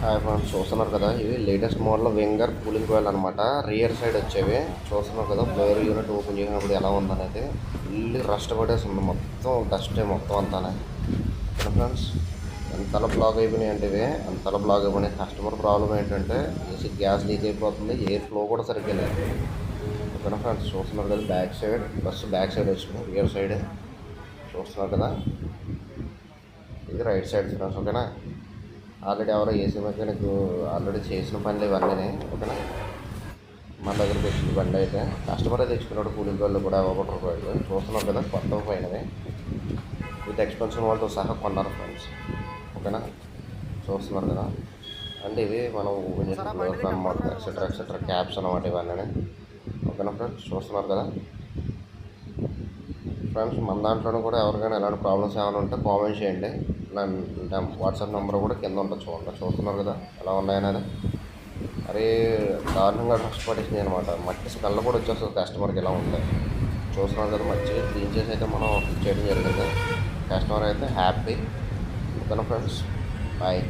Friends చూస్తున్నారు కదా, ఇవి latest model winger cooling coil అనమాట. రియర్ సైడ్ వచ్చేవి చూస్తున్నారు కదా. ఫ్లోర్ యూనిట్ ఓపెన్ చేసినప్పుడు ఎలా ఉందనేది ఫుల్ రస్ట్ పడేసి ఉంది, మొత్తం డస్ట్ మొత్తం అంతానే. ఫ్రెండ్స్ ఎంతలా బ్లాక్ అయిపోయినాయి అంటే ఇవి అంతలా బ్లాక్ అయిపోయినాయి. కస్టమర్ ప్రాబ్లం ఏంటంటే ఏసీ గ్యాస్ లీక్ అయిపోతుంది, ఎయిర్ ఫ్లో కూడా సరిగ్గా లేదు. ఓకేనా ఫ్రెండ్స్, చూస్తున్నారు కదా back side, bus back side వచ్చింది, రియర్ సైడ్ చూస్తున్నారు కదా. ఇది రైట్ సైడ్ ఫ్రెండ్స్. ఓకేనా, ఆల్రెడీ ఎవరో ఏసీ మెకానిక్ ఆల్రెడీ చేసిన పనులు ఇవన్నీ. ఓకేనా, మన దగ్గరికి వచ్చింది బండి అయితే. కస్టమర్ అయితే తెచ్చుకున్నాడు కూలింగ్ వాళ్ళు కూడా 1 రూపాయలు. చూస్తున్నారు కదా కొత్త పైనవి విత్ ఎక్స్పెన్షన్ వాళ్ళతో సహా కొన్నారు ఫ్రెండ్స్. ఓకేనా, చూస్తున్నారు కదా. అంటే ఇవి మనం ఓపెన్ చేసిన అనమాట, ఎక్సెట్రా ఎక్సెట్రా క్యాప్స్ అనమాట ఇవన్నీ. ఓకేనా ఫ్రెండ్స్, చూస్తున్నారు కదా. ఫ్రెండ్స్ మన దాంట్లో కూడా ఎవరికైనా ఎలాంటి ప్రాబ్లమ్స్ ఏమైనా ఉంటే కామెంట్ చేయండి. నా వాట్సాప్ నెంబర్ కూడా కింద ఉంటుంది చూడండి. చూస్తున్నారు కదా ఎలా ఉన్నాయనేది. అరే దారుణంగా డ్రెస్ పడేసినాయి అనమాట. మట్టి స్మెల్ కూడా వచ్చేస్తుంది కస్టమర్కి ఎలా ఉంటాయి. చూస్తున్నారు కదా, మంచిగా క్లీన్ చేసి అయితే మనం చేయడం జరిగింది. కస్టమర్ అయితే హ్యాపీ. ఓకేనా ఫ్రెండ్స్, బాయ్.